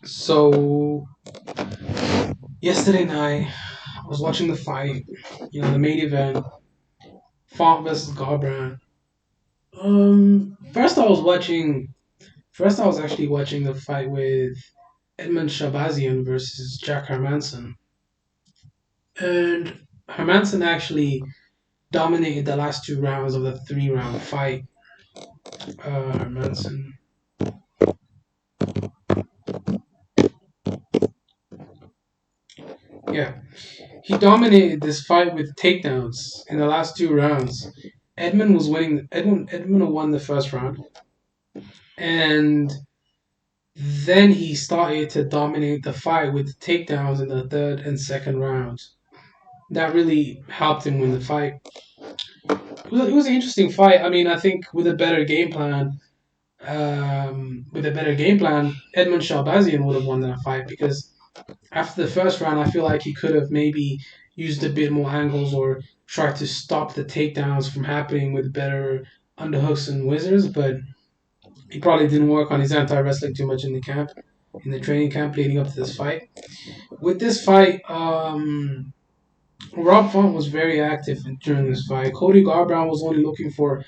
So yesterday night, I was watching the fight. The main event, Font versus Garbrandt. First I was watching. First I was actually watching the fight with Edmund Shabazian versus Jack Hermanson, and Hermanson actually dominated the last two rounds of the three-round fight. Hermanson, yeah, he dominated this fight with takedowns in the last two rounds. Edmund was winning. Edmund won the first round, and then he started to dominate the fight with takedowns in the third and second rounds. That really helped him win the fight. It was an interesting fight. I mean, I think with a better game plan, Edmund Shalbazian would have won that fight because after the first round, I feel like he could have maybe used a bit more angles or tried to stop the takedowns from happening with better underhooks and whizzers, but he probably didn't work on his anti wrestling too much in the camp, in the training camp leading up to this fight. With this fight, Rob Font was very active during this fight. Cody Garbrandt was only looking for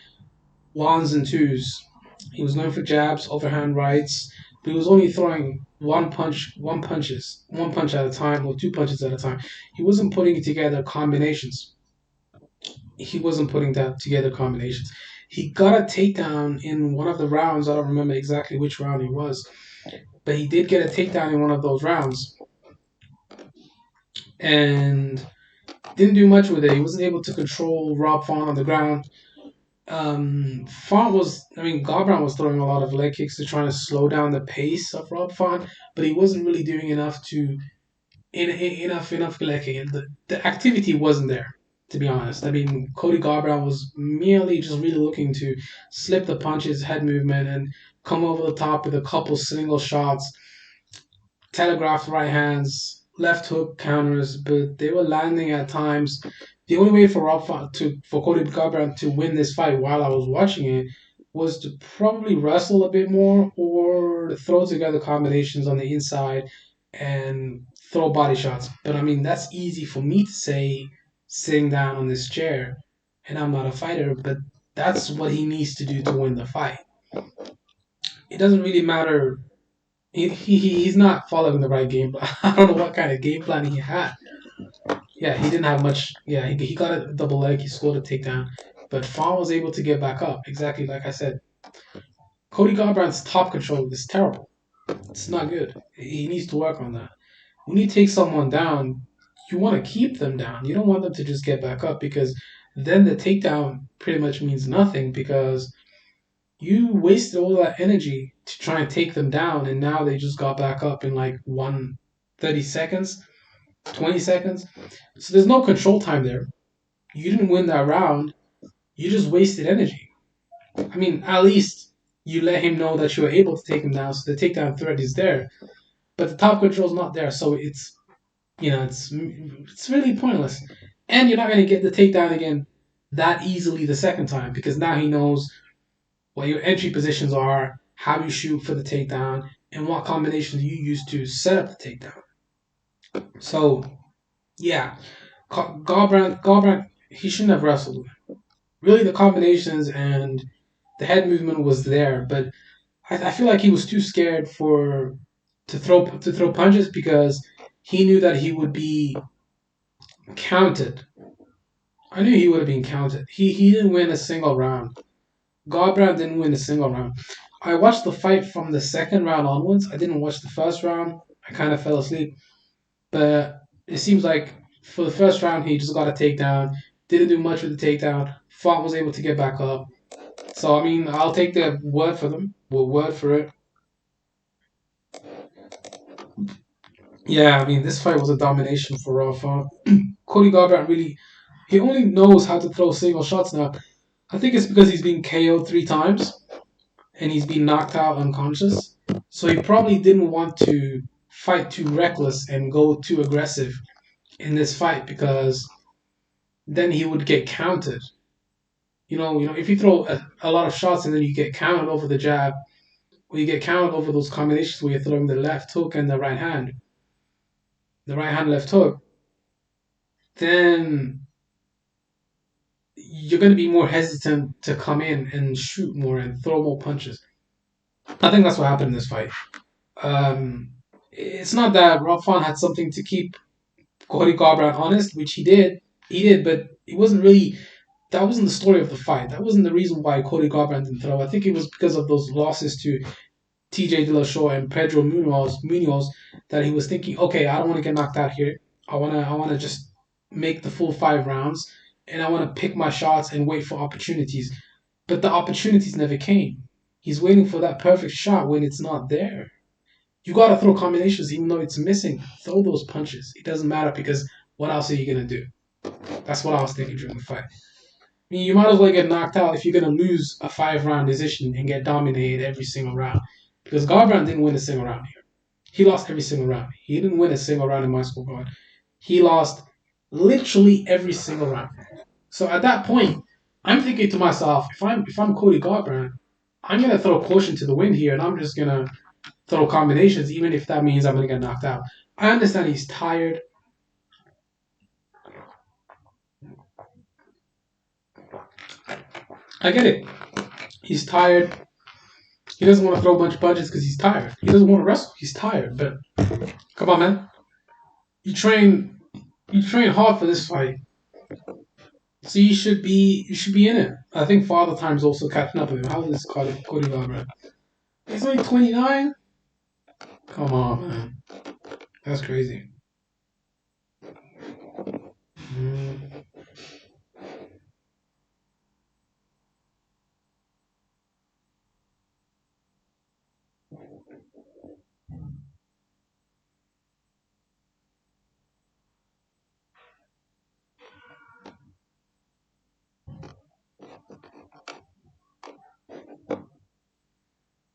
ones and twos. He was going for jabs, overhand rights, but he was only throwing one punch at a time or two punches at a time. He wasn't putting together combinations. He wasn't putting that together combinations. He got a takedown in one of the rounds. I don't remember exactly which round it was, but he did get a takedown in one of those rounds and didn't do much with it. He wasn't able to control Rob Font on the ground. Garbrandt was throwing a lot of leg kicks to try to slow down the pace of Rob Font, but he wasn't really doing enough to enough leg kicking. The activity wasn't there, to be honest. I mean, Cody Garbrandt was merely just really looking to slip the punches, head movement, and come over the top with a couple single shots, telegraphed right hands, left hook counters, but they were landing at times. The only way for for Cody Garbrandt to win this fight while I was watching it was to probably wrestle a bit more or throw together combinations on the inside and throw body shots. But I mean that's easy for me to say sitting down on this chair, and I'm not a fighter, but that's what he needs to do to win the fight. It doesn't really matter. He's not following the right game plan. I don't know what kind of game plan he had. Yeah, he didn't have much. Yeah, he got a double leg. He scored a takedown, but Fawn was able to get back up. Exactly like I said. Cody Garbrandt's top control is terrible. It's not good. He needs to work on that. When you take someone down, you want to keep them down. You don't want them to just get back up because then the takedown pretty much means nothing because you wasted all that energy to try and take them down, and now they just got back up in like 30 seconds, 20 seconds. So there's no control time there. You didn't win that round. You just wasted energy. I mean, at least you let him know that you were able to take him down, so the takedown threat is there. But the top control's not there, so it's really pointless. And you're not gonna get the takedown again that easily the second time because now he knows what your entry positions are, how you shoot for the takedown, and what combinations you use to set up the takedown. So yeah, Garbrandt, he shouldn't have wrestled. Really, the combinations and the head movement was there, but I feel like he was too scared to throw punches because he knew that he would be counted. I knew he would have been counted. He didn't win a single round. Garbrandt didn't win a single round. I watched the fight from the second round onwards. I didn't watch the first round. I kind of fell asleep. But it seems like for the first round, he just got a takedown. Didn't do much with the takedown. Font was able to get back up. So, I mean, I'll take their word for them. Well, word for it. Yeah, I mean, this fight was a domination for Font. Cody Garbrandt really, he only knows how to throw single shots now. I think it's because he's been KO'd 3 times and he's been knocked out unconscious. So he probably didn't want to fight too reckless and go too aggressive in this fight because then he would get counted. If you throw a lot of shots and then you get counted over the jab, where you get counted over those combinations where you're throwing the left hook and the right hand left hook, then you're going to be more hesitant to come in and shoot more and throw more punches. I think that's what happened in this fight. It's not that Rob Font had something to keep Cody Garbrandt honest, which he did. He did, but it wasn't really. That wasn't the story of the fight. That wasn't the reason why Cody Garbrandt didn't throw. I think it was because of those losses to TJ Dillashaw and Pedro Munoz that he was thinking, okay, I don't want to get knocked out here. I wanna just make the full 5 rounds, and I want to pick my shots and wait for opportunities. But the opportunities never came. He's waiting for that perfect shot when it's not there. You gotta throw combinations even though it's missing. Throw those punches. It doesn't matter because what else are you gonna do? That's what I was thinking during the fight. I mean, you might as well get knocked out if you're gonna lose a 5 round decision and get dominated every single round. Because Garbrandt didn't win a single round here. He lost every single round. He didn't win a single round in my scorecard. He lost literally every single round. So at that point, I'm thinking to myself, if I'm Cody Garbrandt, I'm gonna throw caution to the wind here, and I'm just gonna throw combinations, even if that means I'm gonna get knocked out. I understand he's tired. I get it. He's tired. He doesn't want to throw a bunch of punches because he's tired. He doesn't want to wrestle. He's tired. But come on, man. You train. You train hard for this fight, so you should be in it. I think Father Time's also catching up with him. How old is Cody Garbrandt? He's only 29. Come on, man. That's crazy. Mm,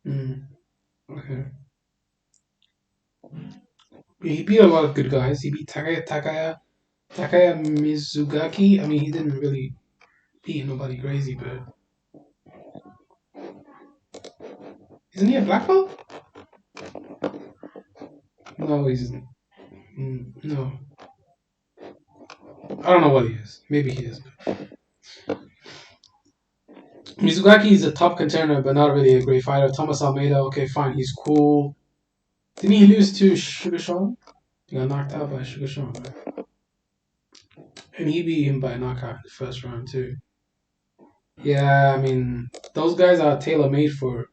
mm, okay. He beat a lot of good guys. He beat Takaya Mizugaki. I mean, he didn't really beat nobody crazy, but isn't he a black belt? No, he's no. I don't know what he is. Maybe he is. Mizugaki is a top contender, but not really a great fighter. Thomas Almeida, okay, fine, he's cool. Didn't he lose to Sugar Sean? He got knocked out by Sugar Sean, right? And he beat him by knockout in the first round too. Yeah, I mean, those guys are tailor made for.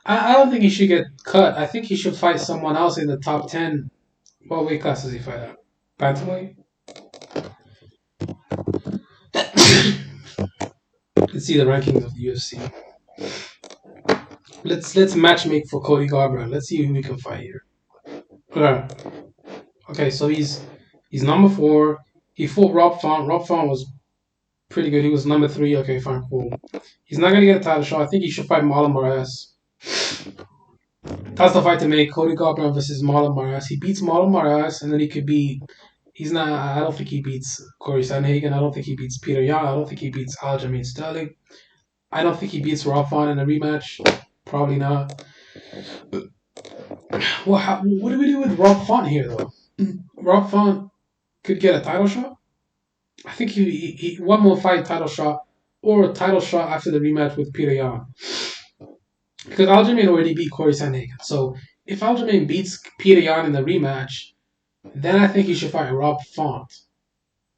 I don't think he should get cut. I think he should fight someone else in the top 10. What weight class does he fight at? Bantamweight. Let's see the rankings of the UFC. Let's match make for Cody Garbrandt. Let's see who we can fight here. Okay. Okay, so he's number 4. He fought Rob Font. Rob Font was pretty good. He was number 3. Okay, fine, cool. He's not gonna get a title shot. I think he should fight Marlon Moraes. That's the fight to make. Cody Garbrandt versus Marlon Moraes. He beats Marlon Moraes, and then he could be. He's not. I don't think he beats Corey Sanhagen. I don't think he beats Peter Yan. I don't think he beats Aljamain Sterling. I don't think he beats Rob Font in a rematch. Probably not. Well, what do we do with Rob Font here, though? Rob Font could get a title shot. I think he one more fight title shot or a title shot after the rematch with Peter Yan. Because Aljamain already beat Corey Sandhagen. So if Aljamain beats Peter Yan in the rematch, then I think he should fight Rob Font.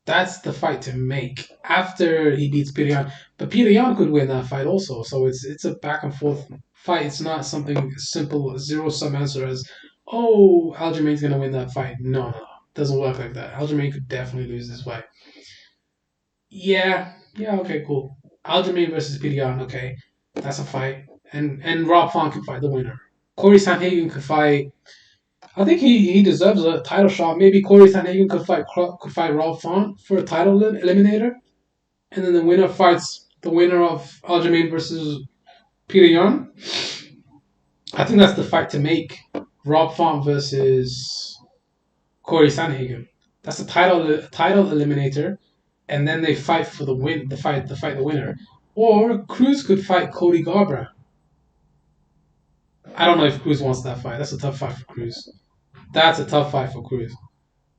That's the fight to make after he beats Peter Yan. But Peter Yan could win that fight also. So it's a back and forth fight. It's not something as simple, zero sum answer as, oh, Aljamain's going to win that fight. No, no, no. It doesn't work like that. Aljamain could definitely lose this fight. Yeah, okay, cool. Aljamain versus Peter Yan, okay. That's a fight. And Rob Font can fight the winner. Corey Sandhagen could fight. I think he deserves a title shot. Maybe Corey Sandhagen could fight Rob Font for a title eliminator, and then the winner fights the winner of Aljamain versus Peter Yan. I think that's the fight to make. Rob Font versus Corey Sandhagen. That's the title eliminator, and then they fight for the win. The fight the winner. Or Cruz could fight Cody Garbrandt. I don't know if Cruz wants that fight. That's a tough fight for Cruz. That's a tough fight for Cruz.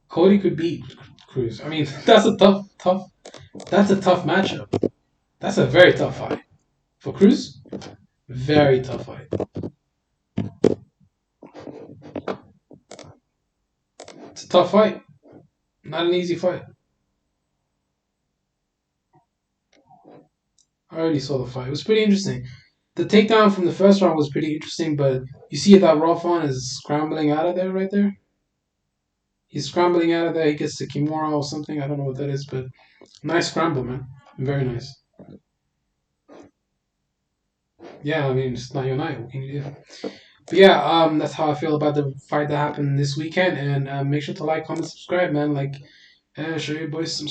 Cody could beat Cruz. I mean, that's a tough matchup. That's a very tough fight for Cruz. Very tough fight. It's a tough fight. Not an easy fight. I already saw the fight. It was pretty interesting. The takedown from the first round was pretty interesting, but you see that Rolfon is scrambling out of there right there. He's scrambling out of there. He gets the Kimura or something. I don't know what that is, but nice scramble, man. Very nice. Yeah, I mean, it's not your night. What can you do? But yeah, that's how I feel about the fight that happened this weekend. And make sure to like, comment, subscribe, man. Like, show your boys some